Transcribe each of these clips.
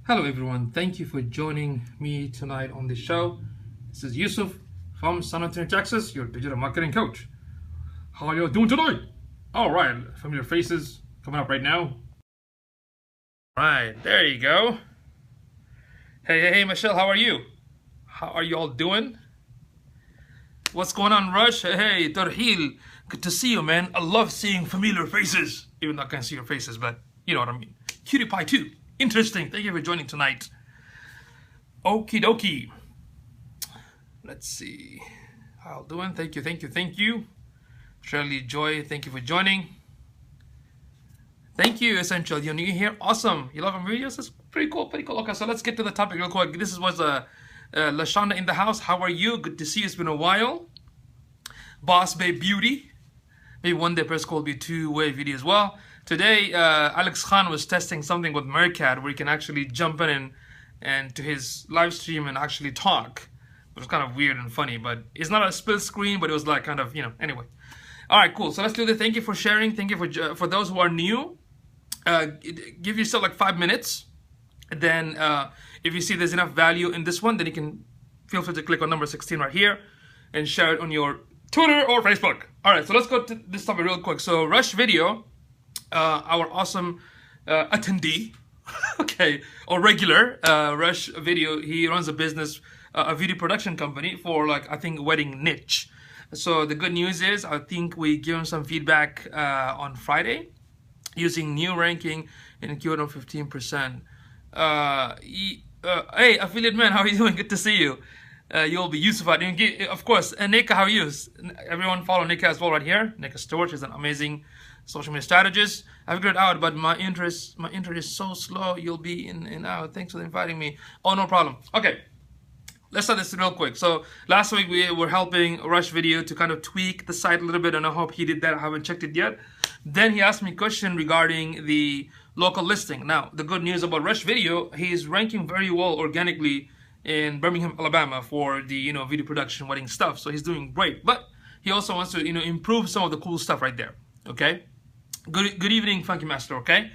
Hello everyone, thank you for joining me tonight on the show. This is Yusuf from San Antonio, Texas, your digital marketing coach. How are you doing tonight? All right, familiar faces coming up right now. All right, there you go. Hey, Michelle, how are you? How are you all doing? What's going on, Rush? Hey, Tarhil, good to see you, man. I love seeing familiar faces, even though I can't see your faces, but you know what I mean. Cutie Pie 2, interesting. Thank you for joining tonight. Okie dokie. Let's see. How doing? Thank you. Shirley Joy, thank you for joining. Thank you, Essential. You're new here. Awesome. You love my videos? That's pretty cool. Okay, so let's get to the topic real quick. This was Lashonda in the house. How are you? Good to see you. It's been a while. Boss Babe Beauty. Maybe one day press call will be a two-way video as well. Today, Alex Khan was testing something with Meerkat where you can actually jump in and to his live stream and actually talk. It was kind of weird and funny, but it's not a split screen, but it was like kind of, anyway. All right, cool. So let's do this. Thank you for sharing. Thank you for those who are new. Give yourself like 5 minutes. Then if you see there's enough value in this one, then you can feel free to click on number 16 right here and share it on your Twitter or Facebook. All right, so let's go to this topic real quick. So Rush Video, our awesome attendee, okay, or regular Rush Video, he runs a business, a video production company for like, I think, wedding niche. So the good news is, I think we give him some feedback on Friday using new ranking and a keyword on 15%. Hey, affiliate man, how are you doing? Good to see you. You'll be Yusuf. Of course, Nika, how are you? Everyone follow Nika as well right here. Nika Stewart is an amazing social media strategist. I figured it out, but my interest is so slow. You'll be in and out. Thanks for inviting me. Oh, no problem. Okay. Let's start this real quick. So last week we were helping Rush Video to kind of tweak the site a little bit, and I hope he did that. I haven't checked it yet. Then he asked me a question regarding the local listing. Now, the good news about Rush Video, he's ranking very well organically in Birmingham, Alabama for the video production wedding stuff. So he's doing great. But he also wants to improve some of the cool stuff right there. Okay. Good evening, Funky Master. Okay.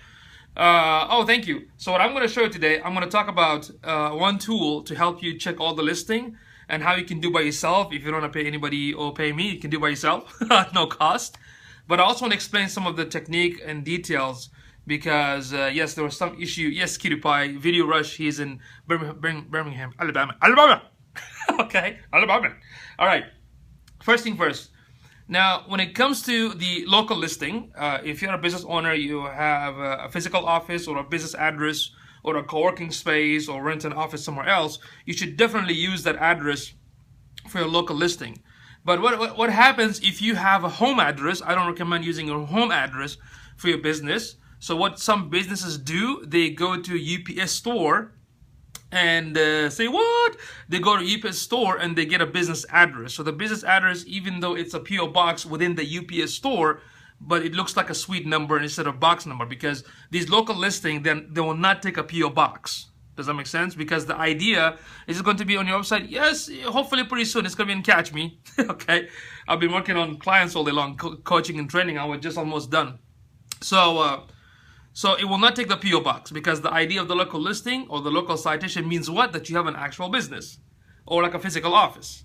Oh, thank you. So what I'm going to show you today, I'm going to talk about one tool to help you check all the listing and how you can do by yourself. If you don't want to pay anybody or pay me, you can do by yourself, no cost. But I also want to explain some of the technique and details because yes, there was some issue. Yes, Cutie Pie, Video Rush, he's in Birmingham, Alabama. Okay, Alabama. All right, first thing first. Now, when it comes to the local listing, if you're a business owner, you have a physical office or a business address or a co-working space or rent an office somewhere else, you should definitely use that address for your local listing. But what happens if you have a home address? I don't recommend using your home address for your business. So what some businesses do, they go to a UPS store and say what? They go to UPS store and they get a business address. So the business address, even though it's a PO box within the UPS store, but it looks like a suite number instead of box number, because these local listing, then they will not take a PO box. Does that make sense? Because the idea is going to be on your website. Yes, hopefully pretty soon it's going to be in Catch Me. Okay, I've been working on clients all day long, coaching and training. I was just almost done. So it will not take the PO box, because the idea of the local listing or the local citation means what? That you have an actual business or like a physical office.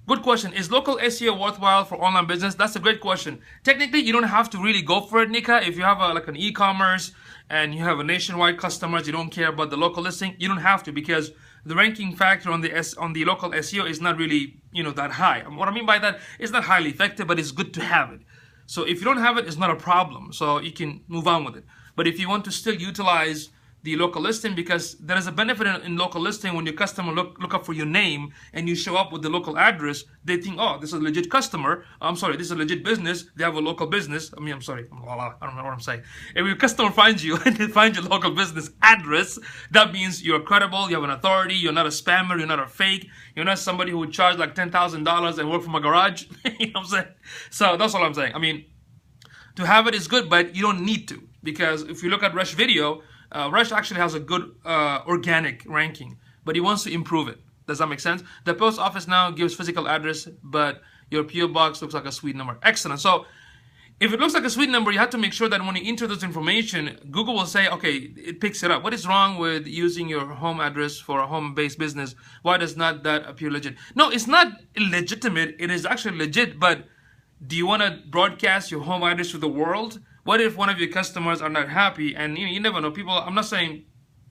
Good question. Is local SEO worthwhile for online business? That's a great question. Technically, you don't have to really go for it, Nika. If you have like an e-commerce and you have a nationwide customers, you don't care about the local listing, you don't have to, because the ranking factor on the local SEO is not really that high. What I mean by that, it's not highly effective, but it's good to have it. So if you don't have it, it's not a problem. So you can move on with it. But if you want to still utilize the local listing, because there is a benefit in local listing, when your customer look up for your name and you show up with the local address, they think, oh, this is a legit customer. I'm sorry, this is a legit business. They have a local business. I'm sorry. I don't know what I'm saying. If your customer finds you and they find your local business address, that means you're credible, you have an authority, you're not a spammer, you're not a fake, you're not somebody who would charge like $10,000 and work from a garage. You know what I'm saying? So that's all I'm saying. I mean, to have it is good, but you don't need to, because if you look at Rush Video, Rush actually has a good organic ranking, but he wants to improve it. Does that make sense? The post office now gives physical address, but your PO box looks like a suite number. Excellent. So If it looks like a suite number, you have to make sure that when you enter this information, Google will say, okay, it picks it up. What is wrong with using your home address for a home-based business? Why does not that appear legit? No, it's not illegitimate. It is actually legit, but do you want to broadcast your home address to the world? What if one of your customers are not happy? And you never know. People, I'm not saying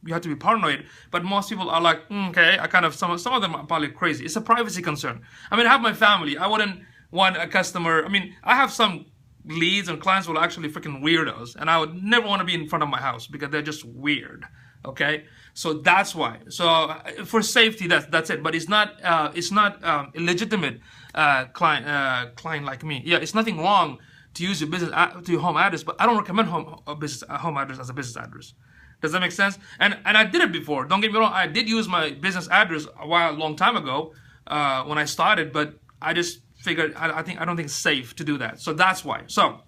you have to be paranoid, but most people are like, okay, I kind of, some of them are probably crazy. It's a privacy concern. I mean, I have my family. I wouldn't want a customer, I mean, I have some leads and clients who are actually freaking weirdos, and I would never want to be in front of my house because they're just weird. Okay, so that's why. So for safety, that's it. But it's not illegitimate client like me. Yeah, it's nothing wrong to use your business to your home address, but I don't recommend home address as a business address. Does that make sense? And I did it before. Don't get me wrong. I did use my business address a long time ago when I started, but I just figured I don't think it's safe to do that. So that's why. So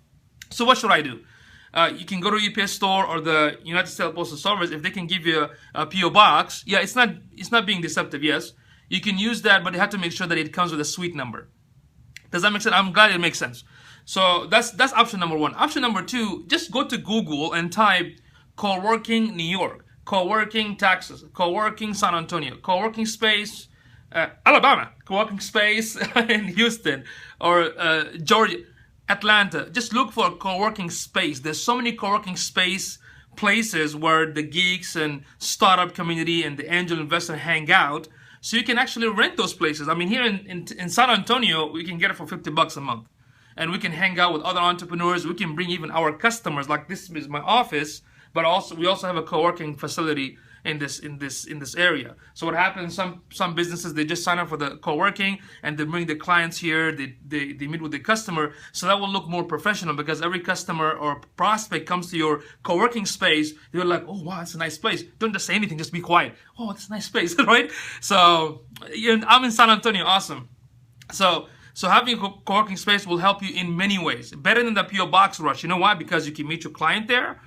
what should I do? You can go to UPS store or the United States Postal Service. If they can give you a PO box, yeah, it's not being deceptive. Yes, you can use that, but you have to make sure that it comes with a suite number. Does that make sense? I'm glad it makes sense. So that's option number one. Option number two, just go to Google and type co-working New York, co-working Texas, co-working San Antonio, co-working space Alabama, co-working space in Houston, or Georgia, Atlanta. Just look for a co-working space. There's so many co-working space places where the geeks and startup community and the angel investor hang out. So you can actually rent those places. I mean, here in San Antonio, we can get it for $50 a month. And we can hang out with other entrepreneurs. We can bring even our customers, like this is my office, but also we also have a co-working facility in this area. So what happens, some businesses, they just sign up for the co-working and they bring the clients here, they meet with the customer. So that will look more professional because every customer or prospect comes to your co-working space, you're like, oh wow, it's a nice place. Don't just say anything, just be quiet. Oh, it's a nice place, right? So I'm in San Antonio, awesome. So having a co-working space will help you in many ways. Better than the PO box rush. You know why? Because you can meet your client there.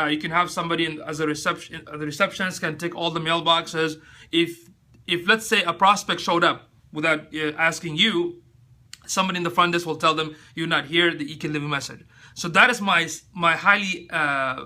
You can have somebody as a receptionist can take all the mailboxes. If let's say a prospect showed up without asking you, somebody in the front desk will tell them you're not here, that you can leave a message. So that is my highly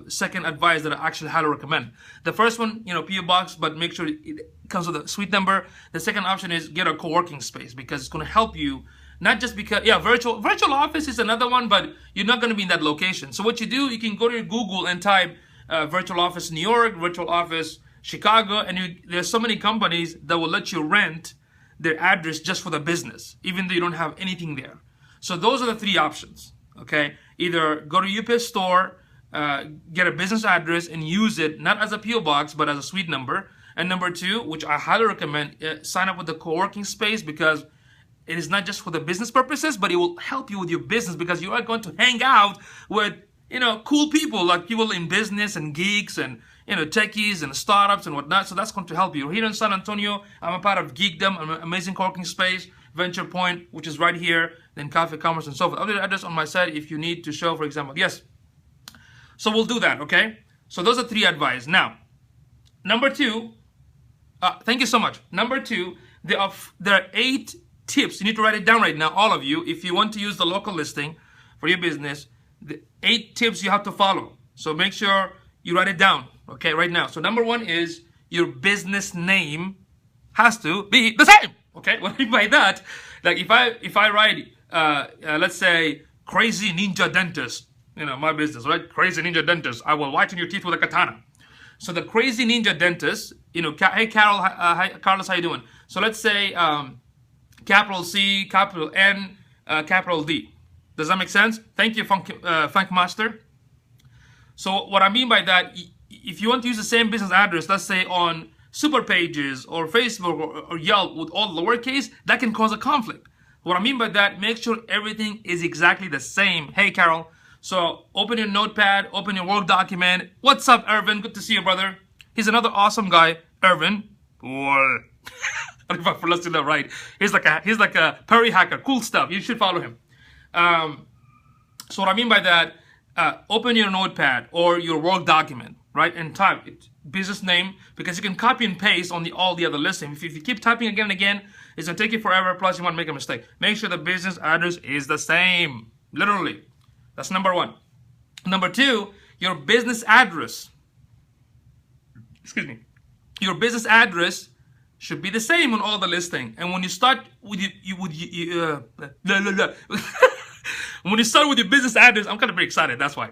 second advice that I actually highly recommend. The first one, PO box, but make sure it comes with a suite number. The second option is get a co-working space because it's going to help you. Not just because, yeah, virtual office is another one, but you're not going to be in that location. So what you do, you can go to Google and type virtual office New York, virtual office Chicago, and there's so many companies that will let you rent their address just for the business, even though you don't have anything there. So those are the three options, okay? Either go to UPS store, get a business address and use it, not as a PO box, but as a suite number. And number two, which I highly recommend, sign up with the co-working space because it is not just for the business purposes, but it will help you with your business because you are going to hang out with, cool people, like people in business and geeks and, techies and startups and whatnot. So that's going to help you. Here in San Antonio, I'm a part of Geekdom, an amazing co-working space, Venture Point, which is right here, then Cafe Commerce and so forth. I'll leave the address on my site if you need to show, for example. Yes. So we'll do that, okay? So those are three advice. Now, number two, thank you so much. Number two, there are 8 tips. You need to write it down right now, all of you. If you want to use the local listing for your business, the 8 tips you have to follow. So make sure you write it down, okay, right now. So number one is your business name has to be the same, okay? What do you mean by that? Like if I write, let's say, Crazy Ninja Dentist, my business, right? Crazy Ninja Dentist, I will whiten your teeth with a katana. So the Crazy Ninja Dentist, hey Carol, hi Carlos, how you doing? So let's say, capital C, capital N, capital D. Does that make sense? Thank you, Funk Master. So what I mean by that, if you want to use the same business address, let's say on Super Pages or Facebook or Yelp with all lowercase, that can cause a conflict. What I mean by that, make sure everything is exactly the same. Hey, Carol. So open your notepad, open your Word document. What's up, Irvin? Good to see you, brother. He's another awesome guy, Irvin. What? If I pronounced it right, he's like a Perry hacker, cool stuff. You should follow him. So what I mean by that, open your notepad or your Word document, right, and type it, business name, because you can copy and paste on all the other listings. If you keep typing again and again, it's gonna take you forever. Plus, you want to make a mistake. Make sure the business address is the same, literally. That's number one. Number two, your business address. Excuse me. Your business address should be the same on all the listing. And when you start with when you start with your business address, I'm kind of very excited. That's why.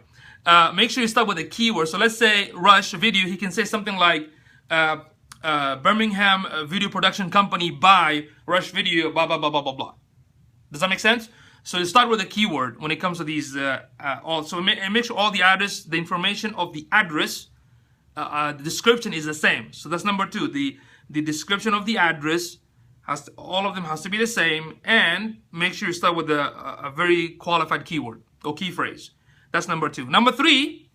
Make sure you start with a keyword. So let's say Rush Video. He can say something like Birmingham Video Production Company by Rush Video. Blah blah blah blah blah blah. Does that make sense? So you start with a keyword when it comes to these. Also, make sure all the address, the information of the address, the description is the same. So that's number two. The description of the address all of them has to be the same, and make sure you start with a very qualified keyword or key phrase. That's number two. Number three,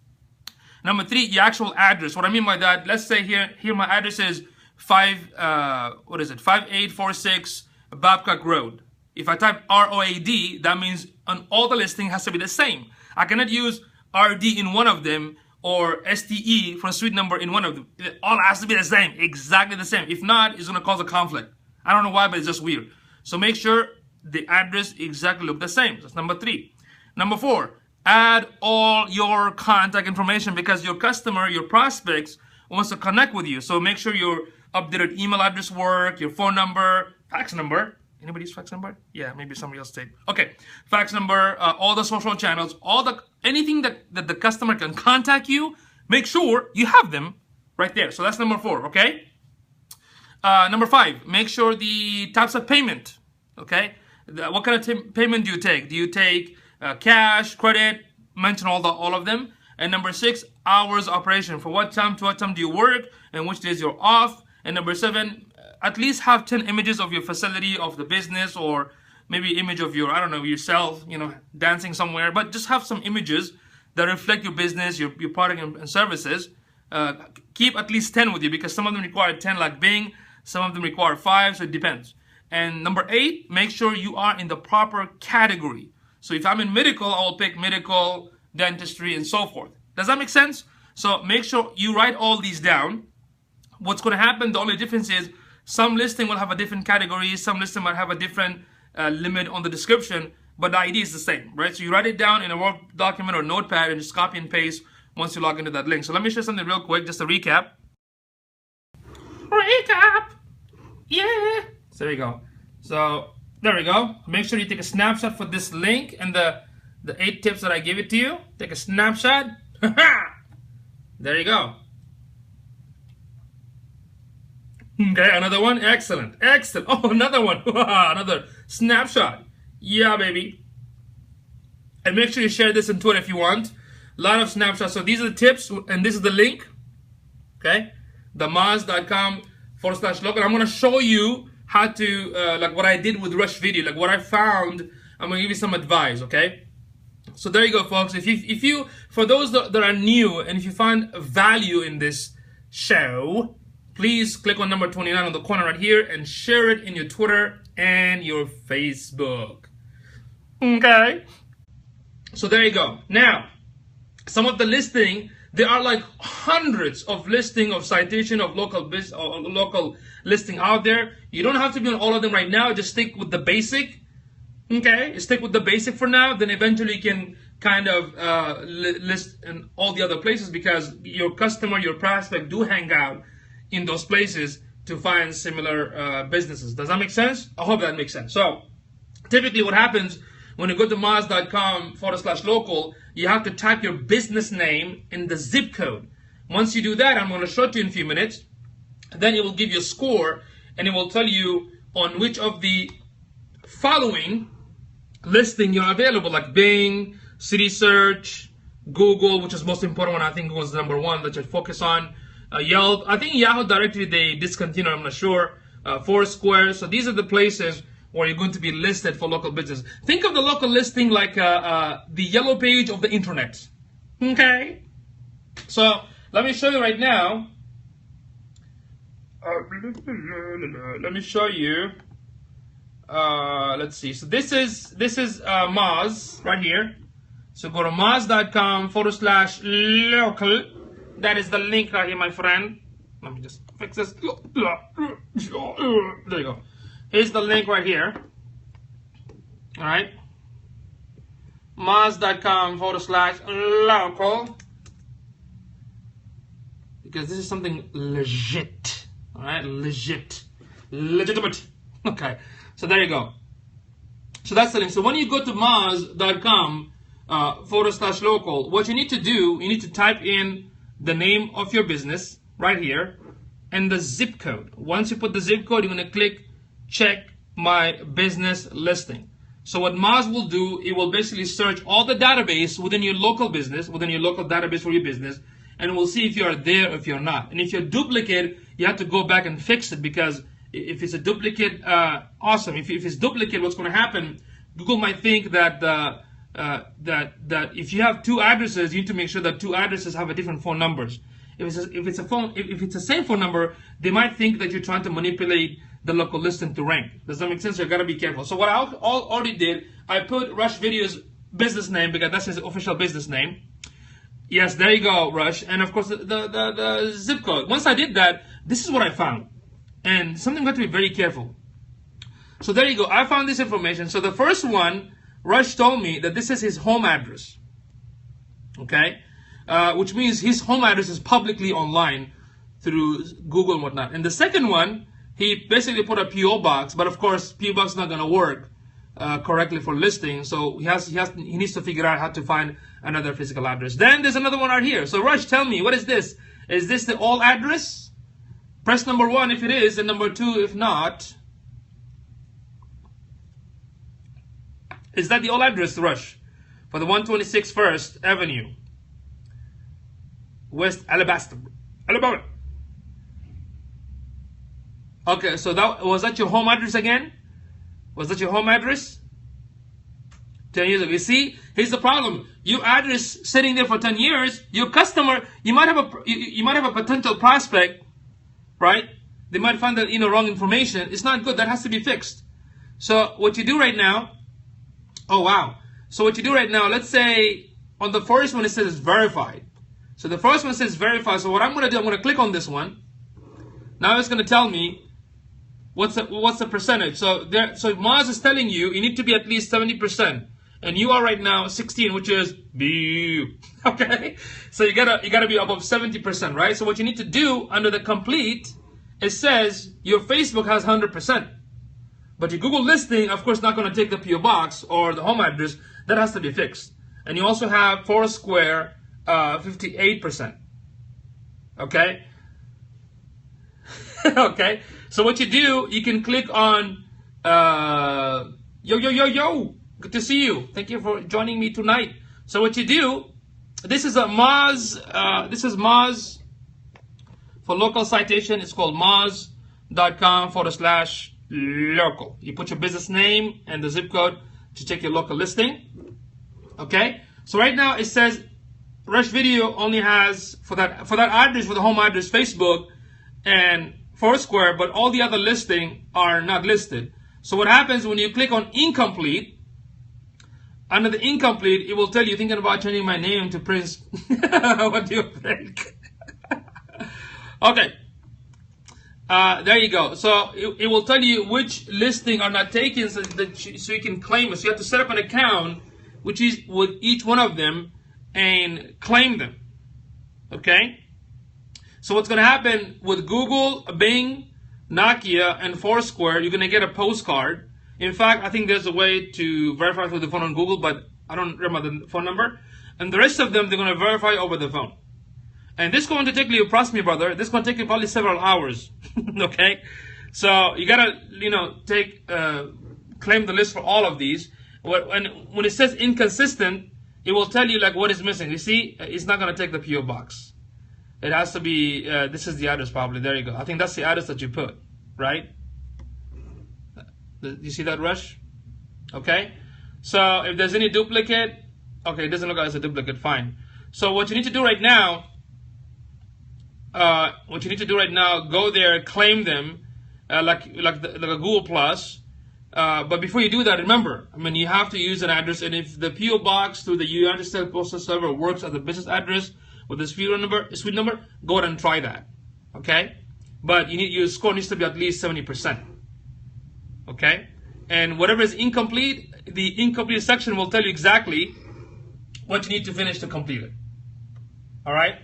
the actual address. What I mean by that, let's say here my address is 5846 Babcock Road. If I type ROAD, that means on all the listing has to be the same. I cannot use RD in one of them or STE from suite number in one of them. It all has to be the same, exactly the same. If not, it's going to cause a conflict. I don't know why, but it's just weird. So make sure the address exactly look the same. That's number three. Number four, add all your contact information because your customer, your prospects wants to connect with you. So make sure your updated email address work, your phone number, fax number. Anybody use fax number? Yeah, maybe somebody else did. Okay, fax number, all the social channels, anything that the customer can contact you, make sure you have them right there. So that's number four, okay? Number five, make sure the types of payment, okay? What kind of payment do you take? Do you take cash, credit? Mention all of them. And number six, hours operation. For what time to what time do you work and which days you're off? And number seven, at least have 10 images of your facility, of the business, or maybe image of your, I don't know, yourself, dancing somewhere. But just have some images that reflect your business, your product and services. Keep at least 10 with you because some of them require 10 like Bing. Some of them require 5, so it depends. And number 8, make sure you are in the proper category. So if I'm in medical, I will pick medical, dentistry, and so forth. Does that make sense? So make sure you write all these down. What's going to happen, the only difference is some listing will have a different category, some listing might have a different limit on the description, but the idea is the same, right? So you write it down in a Word document or notepad and just copy and paste once you log into that link. So let me share something real quick, just a recap. Yeah. So there you go. So there we go. Make sure you take a snapshot for this link and the 8 tips that I gave it to you. Take a snapshot. There you go. Okay, another one. Excellent. Oh, another one. Another snapshot. Yeah, baby. And make sure you share this in Twitter if you want. A lot of snapshots. So these are the tips, and this is the link. Okay, themoz.com/local. I'm gonna show you how to like what I did with Rush Video, like what I found. I'm gonna give you some advice. Okay. So there you go, folks. If you for those that are new and if you find value in this show, please click on number 29 on the corner right here and share it in your Twitter and your Facebook. Okay. So there you go. Now, some of the listing, there are like hundreds of listing of citation of local listing out there. You don't have to be on all of them right now. Just stick with the basic. Okay, stick with the basic for now. Then eventually you can kind of list in all the other places because your customer, your prospect do hang out in those places to find similar businesses. Does that make sense? I hope that makes sense. So typically what happens when you go to moz.com/local, you have to type your business name in the zip code. Once you do that, I'm going to show it to you in a few minutes. Then it will give you a score and it will tell you on which of the following listing you're available, like Bing, City Search, Google, which is most important one. I think was number 1 that you focus on. Yelp. I think Yahoo directory they discontinued. I'm not sure. Foursquare. So these are the places where you're going to be listed for local business. Think of the local listing like the yellow page of the internet. Okay. So let me show you right now. Let me show you. Let's see. So this is Moz right here. So go to moz.com/local. That is the link right here, my friend. Let me just fix this. There you go. Here's the link right here. All right. moz.com/local, because this is something legit. All right, legitimate. Okay, so there you go. So that's the link. So when you go to moz.com/local, what you need to do, you need to type in the name of your business right here and the zip code. Once you put the zip code, you're going to click check my business listing. So what Moz will do, it will basically search all the database within your local business, within your local database for your business, and we'll see if you are there or if you're not. And if you're duplicate, you have to go back and fix it, because if it's a duplicate, awesome. If it's duplicate, what's going to happen, Google might think that that if you have two addresses, you need to make sure that two addresses have a different phone numbers. If it's the same phone number, they might think that you're trying to manipulate the local listing to rank. Does that make sense? You gotta be careful. So what I already did, I put Rush Video's business name because that's his official business name. Yes, there you go, Rush. And of course the zip code. Once I did that, this is what I found. And something we have to be very careful. So there you go. I found this information. So the first one, Rush told me that this is his home address. Okay? Which means his home address is publicly online through Google and whatnot. And the second one, he basically put a PO box, but of course PO box is not going to work correctly for listing. So he needs to figure out how to find another physical address. Then there's another one right here. So Rush, tell me, what is this? Is this the old address? Press number 1 if it is, and number 2 if not. Is that the old address, Rush? For the 126 First Avenue, West Alabama. Okay, so was that your home address again? Was that your home address? 10 years ago. You see, here's the problem. Your address sitting there for 10 years, your customer, you might have a potential prospect, right? They might find that wrong information. It's not good. That has to be fixed. So what you do right now, oh wow. So what you do right now, let's say on the first one it says it's verified. So the first one says verified. So what I'm going to do, I'm going to click on this one. Now it's going to tell me what's the percentage. So Moz is telling you need to be at least 70%, and you are right now 16, which is B. Okay, so you gotta be above 70%, right? So what you need to do under the complete, it says your Facebook has 100%, but your Google listing, of course, not going to take the PO box or the home address. That has to be fixed. And you also have Foursquare 58%. Okay. Okay, so what you do, you can click on yo, good to see you, thank you for joining me tonight. So what you do, this is Moz for local citation. It's called moz.com/local. You put your business name and the zip code to check your local listing. Okay, so right now it says Rush Video only has for that address, for the home address, Facebook and Foursquare, but all the other listing are not listed. So what happens when you click on incomplete, under the incomplete, it will tell you, thinking about changing my name to Prince. What do you think? Okay. There you go. So it will tell you which listing are not taken, so you can claim it. So you have to set up an account which is with each one of them and claim them. Okay? So what's going to happen with Google, Bing, Nokia, and Foursquare, you're going to get a postcard. In fact, I think there's a way to verify through the phone on Google, but I don't remember the phone number. And the rest of them, they're going to verify over the phone. And this is going to take you, trust me, brother, this is going to take you probably several hours. Okay? So you got to, claim the list for all of these. When it says inconsistent, it will tell you like what is missing. You see, it's not going to take the PO box. It has to be, this is the address probably. There you go. I think that's the address that you put, right? You see that, Rush? Okay. So if there's any duplicate, okay, it doesn't look like it's a duplicate, fine. So what you need to do right now, go there, claim them, like a Google Plus. But before you do that, remember, you have to use an address, and if the PO box through the United States Postal Server works as a business address with the suite number, go ahead and try that. Okay? But your score needs to be at least 70%. Okay? And whatever is incomplete, the incomplete section will tell you exactly what you need to finish to complete it. All right?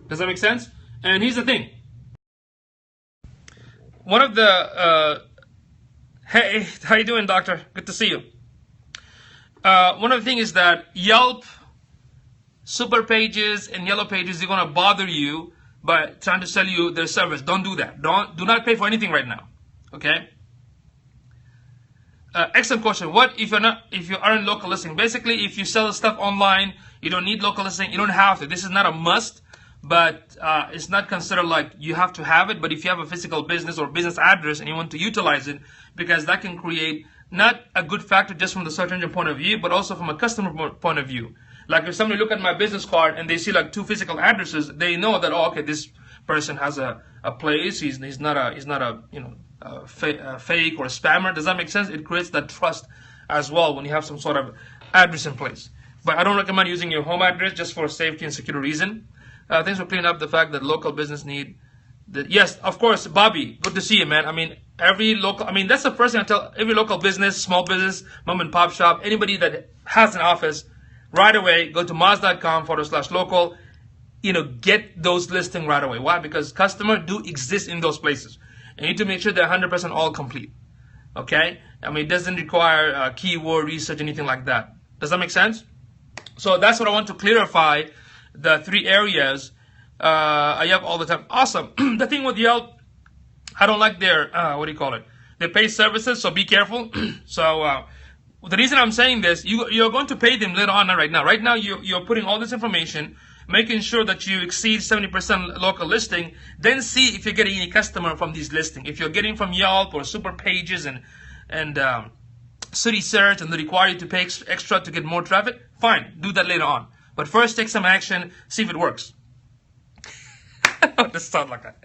Does that make sense? And here's the thing. One of the hey, how you doing, doctor? Good to see you. One of the things is that Yelp, Super Pages, and Yellow Pages, they're gonna bother you by trying to sell you their service. Don't do that. Do not pay for anything right now. Okay? Excellent question. What if you aren't local listing? Basically, if you sell stuff online, you don't need local listing. You don't have to. This is not a must, but it's not considered like you have to have it. But if you have a physical business or business address and you want to utilize it, because that can create not a good factor just from the search engine point of view, but also from a customer point of view. Like if somebody look at my business card and they see like 2 physical addresses, they know that, oh, okay, this person has a place. He's not a fake or a spammer. Does that make sense? It creates that trust as well when you have some sort of address in place. But I don't recommend using your home address just for safety and security reason. Thanks for cleaning up the fact that local business need. Yes, of course, Bobby. Good to see you, man. I mean, that's the first thing I tell every local business, small business, mom and pop shop, anybody that has an office. Right away, go to moz.com/local. Get those listings right away. Why? Because customers do exist in those places. You need to make sure they're 100% all complete. Okay? I mean, it doesn't require keyword research, anything like that. Does that make sense? So that's what I want to clarify, the 3 areas. I Yelp all the time. Awesome. The thing with Yelp, I don't like their, their paid services, so be careful. So the reason I'm saying this, you're going to pay them later on, not right now. Right now, you're putting all this information, making sure that you exceed 70% local listing, then see if you're getting any customer from these listings. If you're getting from Yelp or Super Pages and City Search, and they require you to pay extra to get more traffic, fine, do that later on. But first, take some action, see if it works. This sounds like that.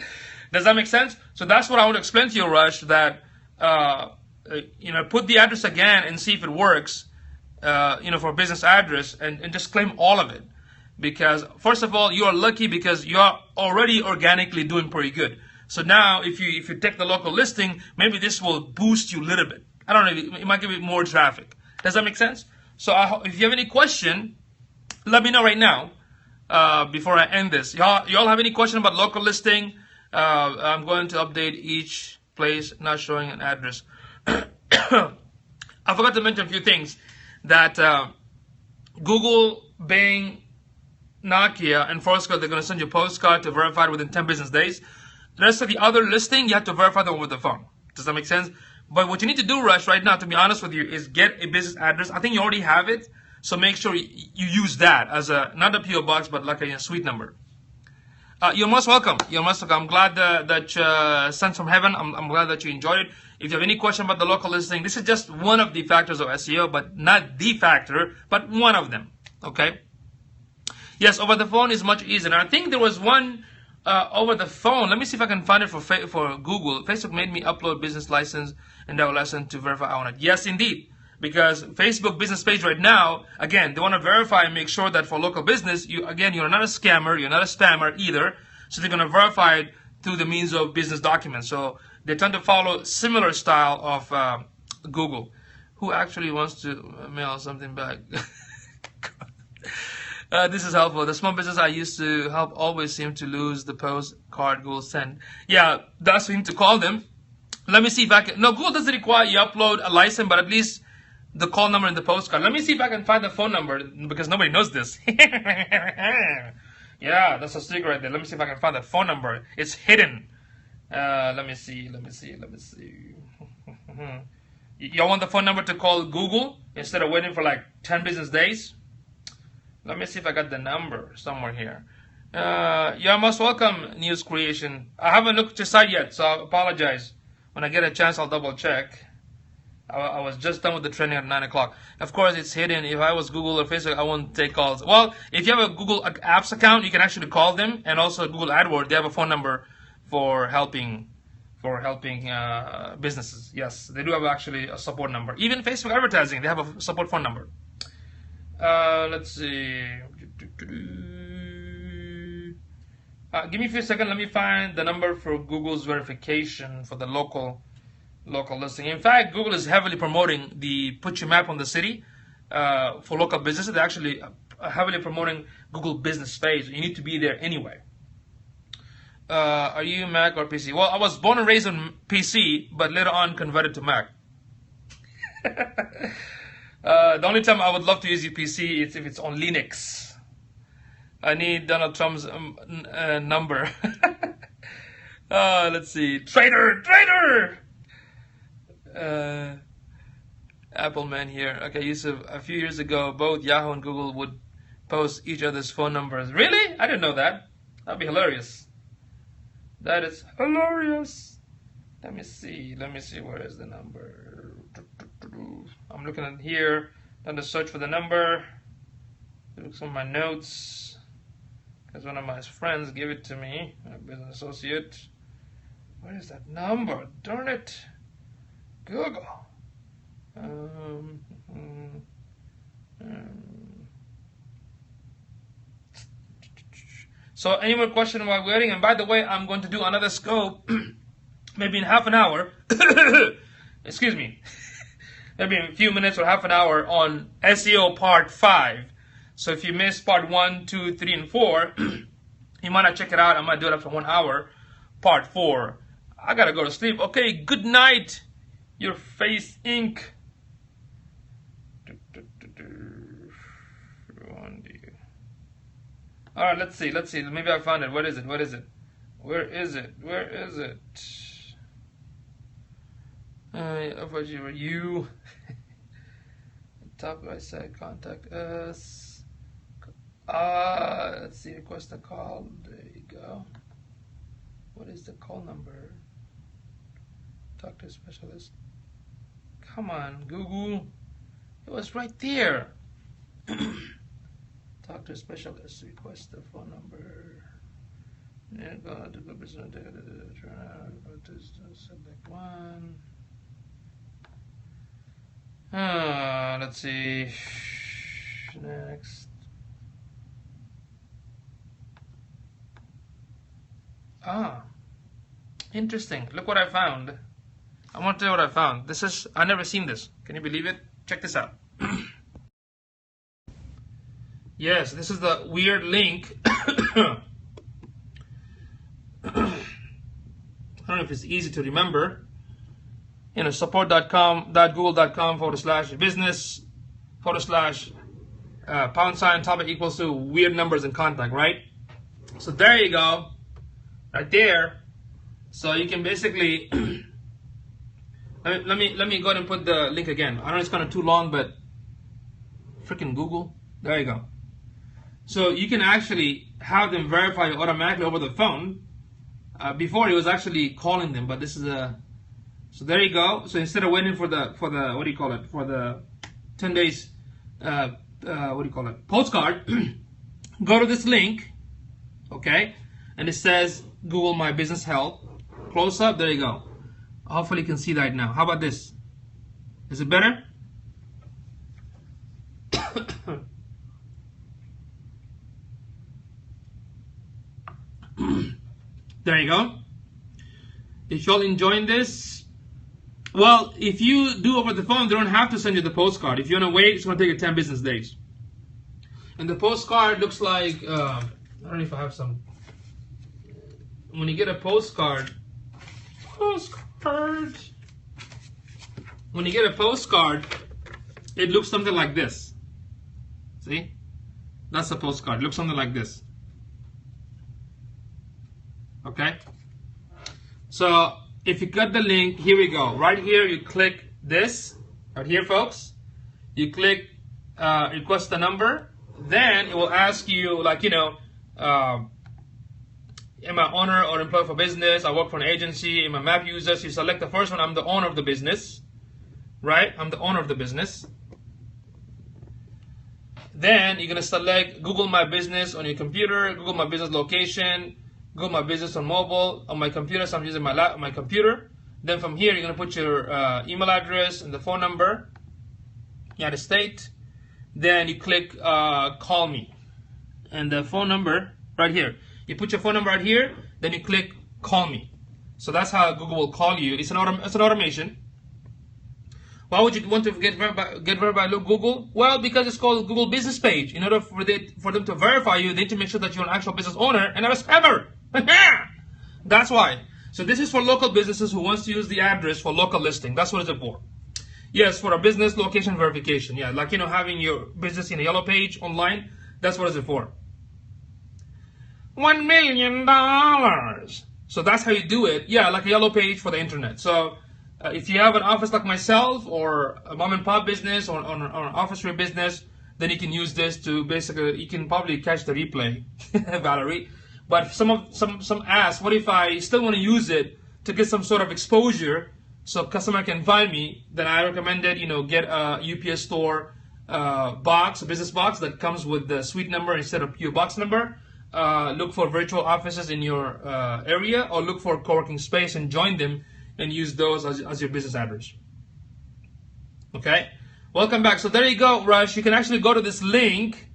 Does that make sense? So that's what I want to explain to you, Rush, that put the address again and see if it works, for a business address, and just claim all of it. Because first of all, you are lucky because you are already organically doing pretty good. So now, if you take the local listing, maybe this will boost you a little bit. I don't know, it might give it more traffic. Does that make sense? So if you have any question, let me know right now before I end this. Y'all have any question about local listing? I'm going to update each place not showing an address. I forgot to mention a few things that Google, Bing, Nokia, and Foursquare, they're going to send you a postcard to verify it within 10 business days. The rest of the other listing, you have to verify them over the phone. Does that make sense? But what you need to do, Rush, right now, to be honest with you, is get a business address. I think you already have it, so make sure you use that as not a PO box, but like a suite number. You're most welcome. You're most welcome. I'm glad that sent from heaven. I'm glad that you enjoyed it. If you have any question about the local listing, this is just one of the factors of SEO, but not the factor, but one of them. Okay? Yes, over the phone is much easier. And I think there was one over the phone. Let me see if I can find it for Google. Facebook made me upload business license and that license to verify I own it. Yes, indeed. Because Facebook business page right now, again, they want to verify and make sure that for local business, you're not a scammer, you're not a spammer either. So they're going to verify it through the means of business documents. So they tend to follow similar style of Google. Who actually wants to mail something back? This is helpful. The small business I used to help always seem to lose the postcard Google sent. Yeah, that's for him to call them. Let me see if I can. No, Google doesn't require you upload a license, but at least the call number in the postcard. Let me see if I can find the phone number because nobody knows this. Yeah, that's a secret right there. Let me see if I can find the phone number. It's hidden. Let me see. Y'all want the phone number to call Google instead of waiting for like 10 business days? Let me see if I got the number somewhere here. You're most welcome, News Creation. I haven't looked at your site yet, so I apologize. When I get a chance, I'll double check. I was just done with the training at 9 o'clock. Of course, it's hidden. If I was Google or Facebook, I won't take calls. Well, if you have a Google Apps account, you can actually call them. And also Google AdWords, they have a phone number for helping businesses. Yes, they do have actually a support number. Even Facebook advertising, they have a support phone number. Let's see. Give me a few seconds. Let me find the number for Google's verification for the local listing. In fact, Google is heavily promoting the put your map on the city. for local businesses. They're actually heavily promoting Google Business page. You need to be there anyway. Are you Mac or PC? Well, I was born and raised on PC, but later on converted to Mac. The only time I would love to use your PC is if it's on Linux. I need Donald Trump's number. Let's see. Traitor! Apple man here. Okay, Yusuf, a few years ago, both Yahoo and Google would post each other's phone numbers. Really? I didn't know that. That'd be hilarious. That is hilarious. Let me see. Where is the number? I'm looking at here. Done the search for the number. Look some of my notes. Because one of my friends gave it to me, a business associate. Where is that number? Darn it. Google. So any more question while waiting? And by the way, I'm going to do another scope maybe in half an hour. Excuse me. Maybe in a few minutes or half an hour on SEO part 5. So if you missed part 1, 2, 3, and 4, you might not check it out. I might do it after 1 hour. Part 4. I gotta go to sleep. Okay, good night. Your face ink. Alright, let's see. Maybe I found it. Where is it? You. Top right side, contact us. Let's see, request a call. There you go. What is the call number? Talk to a specialist. Come on, Google. It was right there. Talk to a specialist. Request the phone number. Select one. Let's see. Next. Interesting. Look what I found. I want to tell you what I found. I've never seen this. Can you believe it? Check this out. Yes, this is the weird link. I don't know if it's easy to remember. support.google.com/business / topic equals to weird numbers and contact, right? So there you go. Right there. So you can basically let me go ahead and put the link again. I know it's kind of too long, but freaking Google. There you go. So you can actually have them verify automatically over the phone. Before it was actually calling them, but this is so there you go. So instead of waiting for the what do you call it, for the 10 days postcard, go to this link, okay, and it says Google My Business Help. Close up, there you go. Hopefully you can see that now. How about this? Is it better? There you go. If y'all enjoying this, well, if you do over the phone, they don't have to send you the postcard. If you want to wait, it's going to take you 10 business days. And the postcard looks like, I don't know if I have some. When you get a postcard, when you get a postcard, it looks something like this. See? That's a postcard. It looks something like this. Okay? So, if you got the link, here we go. Right here, you click this. Right here, folks. You click request the number. Then it will ask you, like, am I owner or employee for business? I work for an agency. Am I map user? So you select the first one. I'm the owner of the business. Right? I'm the owner of the business. Then you're going to select Google My Business on your computer, Google My Business location, Google My Business on mobile. On my computer, so I'm using my computer. Then from here, you're going to put your email address and the phone number, United States. Then you click call me. And the phone number right here. You put your phone number right here, then you click call me. So that's how Google will call you. It's an automation. Why would you want to get verified by Google? Well, because it's called Google Business Page. In order for them to verify you, they need to make sure that you're an actual business owner and not a spammer. That's why. So this is for local businesses who wants to use the address for local listing. That's what it's for. Yes, for a business location verification. Yeah, like, having your business in a yellow page online. That's what it's for. $1 million. So that's how you do it. Yeah, like a yellow page for the internet. So if you have an office like myself, or a mom and pop business, or an office for your business, then you can use this to basically, you can probably catch the replay, Valerie. But some ask, what if I still want to use it to get some sort of exposure so customer can find me? Then I recommended, get a UPS store box, a business box that comes with the suite number instead of your box number. Look for virtual offices in your area, or look for co-working space and join them and use those as your business address. Okay, welcome back. So there you go, Rush. You can actually go to this link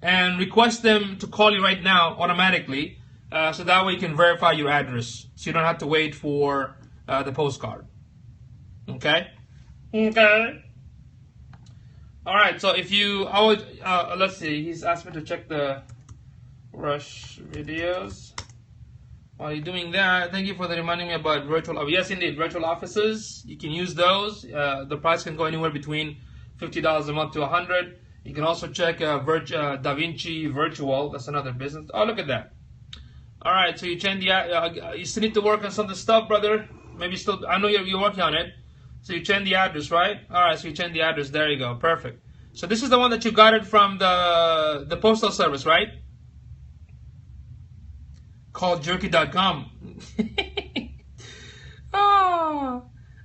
and request them to call you right now automatically, so that way you can verify your address, so you don't have to wait for the postcard. Okay. All right. So if you, let's see. He's asked me to check the Rush videos. While you're doing that, thank you for reminding me about virtual. Yes, indeed, virtual offices. You can use those. The price can go anywhere between $50 a month to $100. You can also check DaVinci Virtual. That's another business. Oh, look at that. All right, so you change the. You still need to work on some of the stuff, brother. Maybe still. I know you're working on it. So you change the address, right? All right, so you change the address. There you go. Perfect. So this is the one that you got it from the postal service, right? Called jerky.com.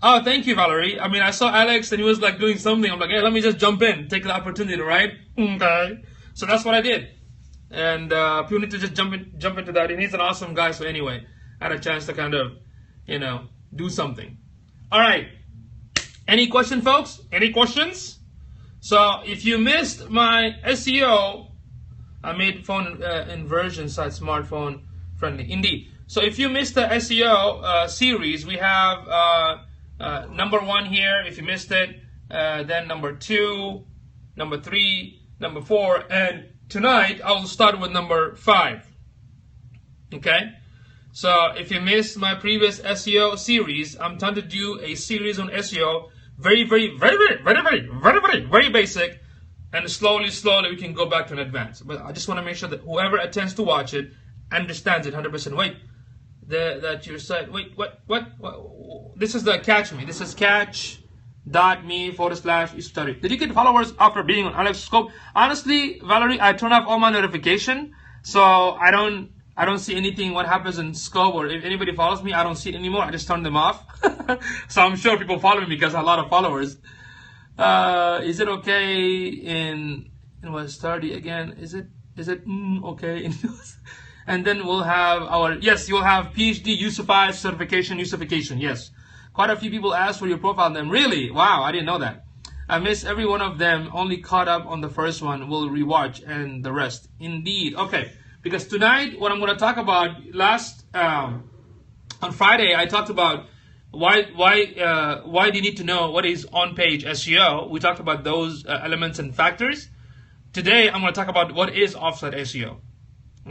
Oh, thank you, Valerie. I mean, I saw Alex and he was like doing something. I'm like, hey, let me just jump in, take the opportunity, right? Okay. So that's what I did. And people need to just jump into that. And he's an awesome guy. So anyway, I had a chance to kind of, do something. All right. Any question, folks? Any questions? So if you missed my SEO, I made phone inversion site smartphone friendly. Indeed. So if you missed the SEO series, we have number 1 here. If you missed it, then number 2, number 3, number 4, and tonight I will start with number 5. Okay. So if you missed my previous SEO series, I'm trying to do a series on SEO, very basic, and slowly we can go back to an advanced. But I just want to make sure that whoever attends to watch it understands it 100%. Wait, that your site. Wait, what? This is the catch me. This is catch.me/yusufchowdhury. Did you get followers after being on Alex Scope? Honestly, Valerie, I turn off all my notification, so I don't see anything. What happens in Scope, or if anybody follows me, I don't see it anymore. I just turn them off. So I'm sure people follow me because I have a lot of followers. Is it okay in what study again? Is it okay? And then we'll have yes, you'll have PhD Yusufi certification. Yes. Quite a few people asked for your profile name. Really? Wow, I didn't know that. I missed every one of them, only caught up on the first one. We'll rewatch and the rest. Indeed. Okay. Because tonight, what I'm going to talk about, on Friday, I talked about why do you need to know what is on-page SEO. We talked about those elements and factors. Today, I'm going to talk about what is offsite SEO.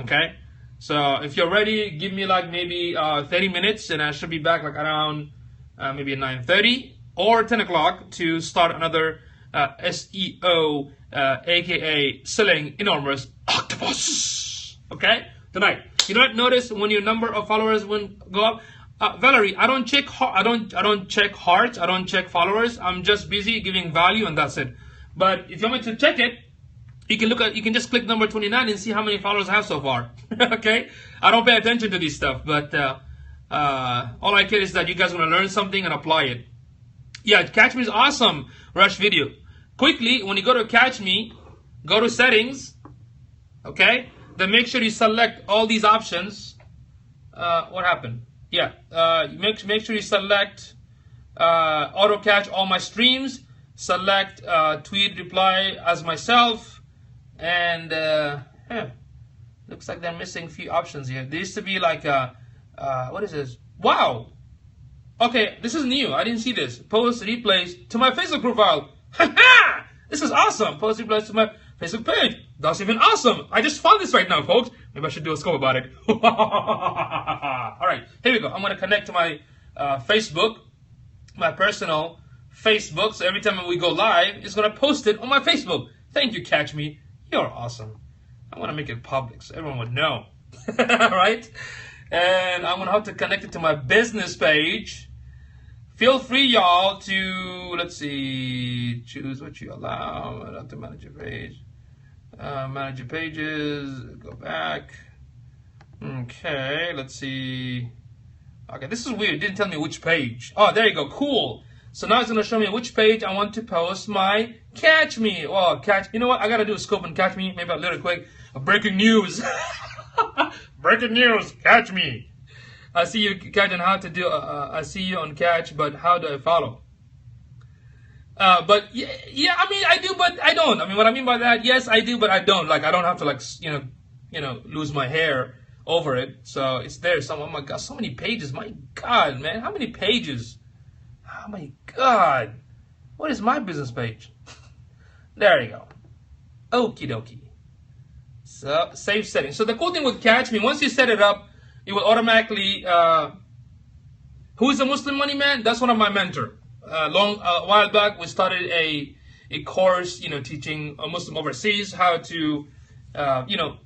Okay? So if you're ready, give me like maybe 30 minutes, and I should be back like around maybe at 9:30 or 10 o'clock to start another SEO, aka selling enormous octopus. Okay, tonight. You don't notice when your number of followers will go up. Valerie, I don't check hearts. I don't check followers. I'm just busy giving value, and that's it. But if you want me to check it, you can just click number 29 and see how many followers I have so far. Okay, I don't pay attention to this stuff, but all I care is that you guys are gonna learn something and apply it. Yeah, Catch Me is awesome. Rush video. Quickly, when you go to Catch Me, go to settings. Okay, then make sure you select all these options. What happened? Yeah, make sure you select auto catch all my streams. Select tweet reply as myself. And looks like they're missing a few options here. There used to be like what is this? Wow, Okay, this is new. I didn't see this. Post replays to my Facebook profile. Ha! This is awesome. Post replies to my Facebook page. That's even awesome. I just found this right now, folks. Maybe I should do a scope about it. All right, here we go. I'm going to connect to my Facebook, my personal Facebook. So every time we go live, it's going to post it on my Facebook. Thank you, Catch Me. You're awesome. I want to make it public so everyone would know. All right? And I'm going to have to connect it to my business page. Feel free, y'all, to, let's see, choose what you allow. I have to manage your page. Manage your pages. Go back. Okay, let's see. Okay, this is weird. It didn't tell me which page. Oh, there you go. Cool. So now it's going to show me which page I want to post my Catch Me. Oh, you know what? I got to do a scope and Catch Me. Maybe a little quick. Breaking news. Breaking news. Catch Me. I see you, Catch, and how to do. I see you on Catch, but how do I follow? But yeah, I mean, I do, but I don't. I mean, what I mean by that, yes, I do, but I don't. Like, I don't have to, like, lose my hair over it. So it's there. Oh my God, so many pages. My God, man, how many pages? Oh my God, what is my business page? There you go. Okie dokie. So save settings. So the cool thing with Catch Me, once you set it up, it will automatically. Who is a Muslim Money Man? That's one of my mentors. A while back, we started a course, teaching a Muslim overseas how to,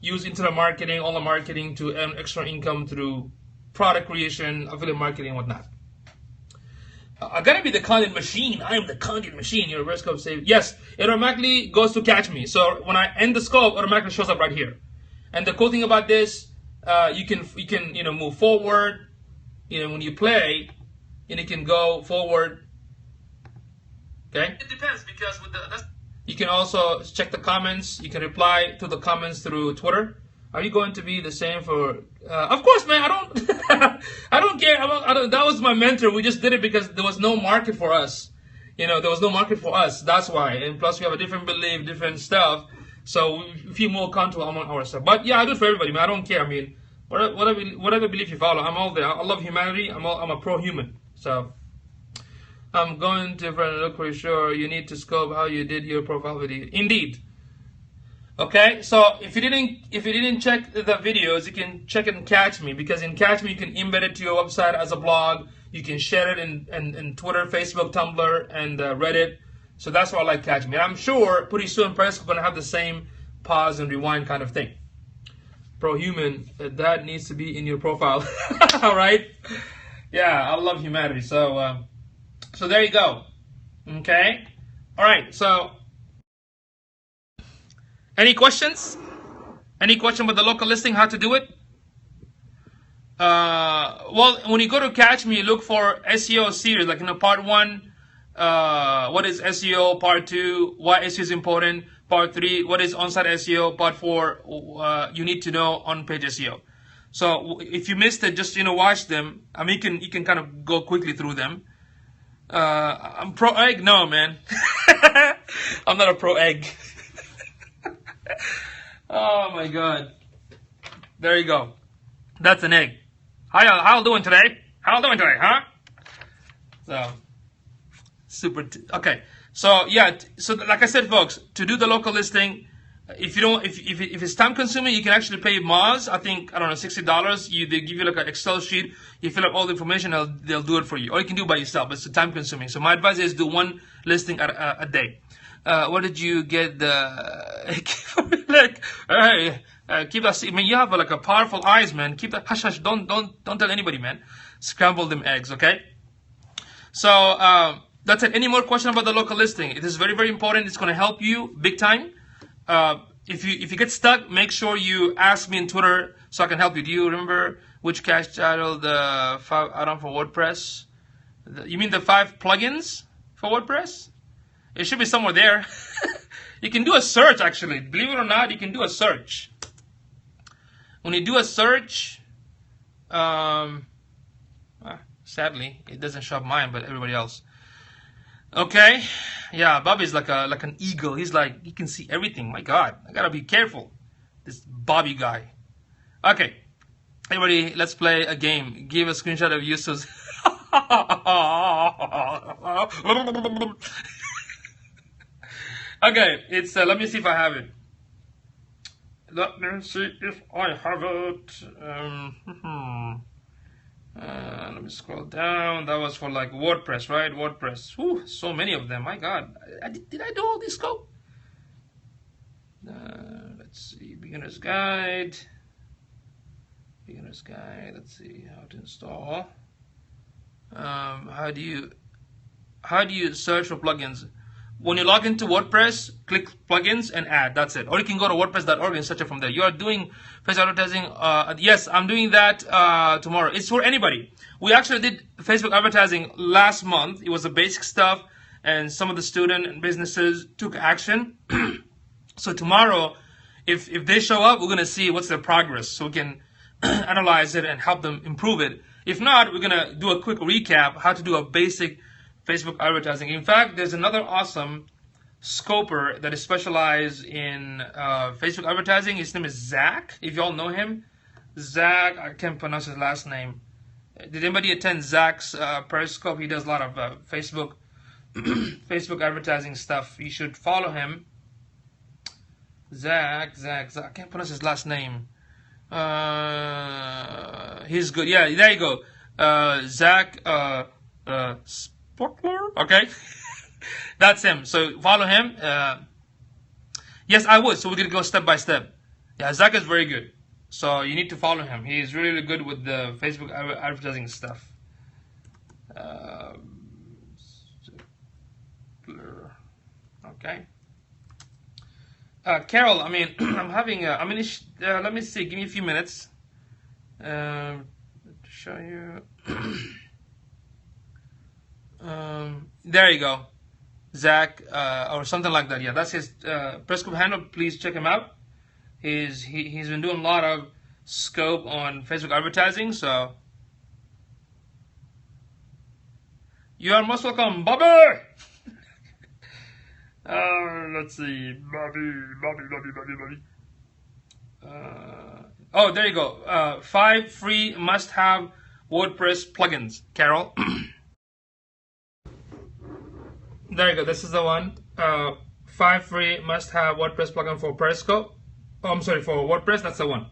use internet marketing, online marketing to earn extra income through product creation, affiliate marketing, and whatnot. I gotta be the content machine. I am the content machine. Your reverse scope save. Yes, it automatically goes to Catch Me. So when I end the scope, it automatically shows up right here. And the cool thing about this, you can move forward. When you play, and it can go forward. Okay. It depends because you can also check the comments. You can reply to the comments through Twitter. Are you going to be the same for? Of course, man. I don't. I don't care. That was my mentor. We just did it because there was no market for us. There was no market for us. That's why. And plus, we have a different belief, different stuff. So we feel more comfortable among ourselves. But yeah, I do it for everybody, man. I don't care. I mean, whatever belief you follow, I'm all there. I love humanity. I'm a pro-human. So I'm going to look for sure. You need to scope how you did your profile video. Indeed. Okay, so if you didn't check the videos, you can check it and Catch Me, because in Catch Me you can embed it to your website as a blog. You can share it in Twitter, Facebook, Tumblr, and Reddit. So that's why I like Catch Me. And I'm sure pretty soon Periscope going to have the same pause and rewind kind of thing. Pro-human, that needs to be in your profile. All right. Yeah, I love humanity. So there you go. Okay. All right. So. Any questions? Any question about the local listing, how to do it? Well, when you go to Catch Me, look for SEO series, like part 1, what is SEO, part 2, why SEO is important, part 3, what is on-site SEO, part 4, you need to know on-page SEO. So if you missed it, just watch them. I mean, you can kind of go quickly through them. I'm pro egg, no man. I'm not a pro egg. Oh my God. There you go. That's an egg. How y'all doing today? How y'all doing today, huh? So super okay. So yeah, so like I said, folks, to do the local listing, if it's time consuming, you can actually pay Moz, I think, I don't know, $60. They give you like an Excel sheet, you fill up all the information, they'll do it for you. Or you can do it by yourself, but it's time consuming. So my advice is do one listing a day. Where did you get the like? Hey, keep that. I mean, you have like a powerful eyes, man. Keep that hush hush. Don't tell anybody, man. Scramble them eggs, okay? So that's it. Any more question about the local listing? It is very, very important. It's going to help you big time. If you get stuck, make sure you ask me on Twitter so I can help you. Do you remember which cache title the 5 add-on for WordPress? You mean the 5 plugins for WordPress? It should be somewhere there. You can do a search, actually. Believe it or not, you can do a search. When you do a search, sadly, it doesn't show up mine, but everybody else. Okay, yeah, Bobby's like an eagle. He's like, he can see everything. My God, I gotta be careful. This Bobby guy. Okay, everybody, let's play a game. Give a screenshot of Yusuf's. Okay, it's let me see if I have it. Let me see if I have it. Let me scroll down. That was for like WordPress, right? WordPress. Whew, so many of them. My God, did I do all this code? Let's see. Beginner's guide. Beginner's guide. Let's see how to install. How do you search for plugins? When you log into WordPress, click plugins and add. That's it. Or you can go to wordpress.org and search it from there. You are doing Facebook advertising. Yes, I'm doing that tomorrow. It's for anybody. We actually did Facebook advertising last month. It was the basic stuff, and some of the student and businesses took action. So tomorrow, if they show up, we're going to see what's their progress, so we can analyze it and help them improve it. If not, we're going to do a quick recap how to do a basic Facebook advertising. In fact, there's another awesome scoper that is specialized in Facebook advertising. His name is Zach. If y'all know him, Zach, I can't pronounce his last name. Did anybody attend Zach's Periscope? He does a lot of Facebook Facebook advertising stuff. You should follow him. Zach. I can't pronounce his last name. He's good. Yeah, there you go. Zach Sportler. Okay. That's him. So follow him. Yes, I would. So we're going to go step by step. Yeah, Zach is very good. So you need to follow him. He's really, really good with the Facebook advertising stuff. Okay. Carol, I mean, I'm having let me see, give me a few minutes to show you. There you go, Zach, or something like that. Yeah, that's his Periscope handle. Please check him out. He's been doing a lot of scope on Facebook advertising. So you are most welcome, Bobby. Let's see, Bobby. Oh, there you go. 5 free must-have WordPress plugins, Carol. There you go. This is the one. 5 free must-have WordPress plugin for Periscope. Oh, I'm sorry, for WordPress. That's the one.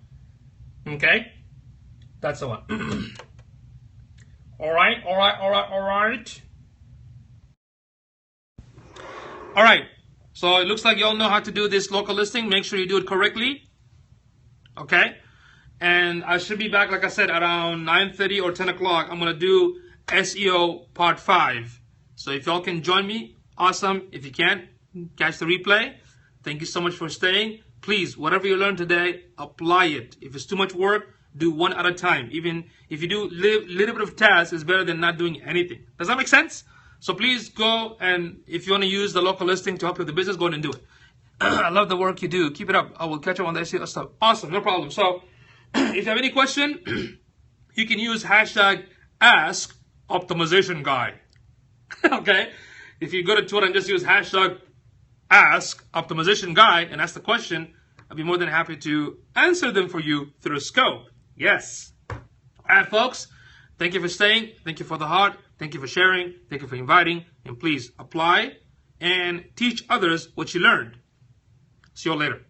Okay, that's the one. All right. All right, so it looks like you all know how to do this local listing. Make sure you do it correctly, okay? And I should be back, like I said, around 9:30 or 10 o'clock. I'm going to do SEO part 5. So if y'all can join me, awesome. If you can't, catch the replay. Thank you so much for staying. Please, whatever you learned today, apply it. If it's too much work, do one at a time. Even if you do little bit of tasks, it's better than not doing anything. Does that make sense? So please go, and if you want to use the local listing to help you with the business, go ahead and do it. I love the work you do. Keep it up. I will catch up on the SEO stuff. Awesome, no problem. So if you have any question, you can use hashtag #AskOptimizationGuy. Okay? If you go to Twitter and just use hashtag #AskOptimizationGuy and ask the question, I'll be more than happy to answer them for you through Scope. Yes. All right, folks. Thank you for staying. Thank you for the heart. Thank you for sharing. Thank you for inviting. And please apply and teach others what you learned. See you all later.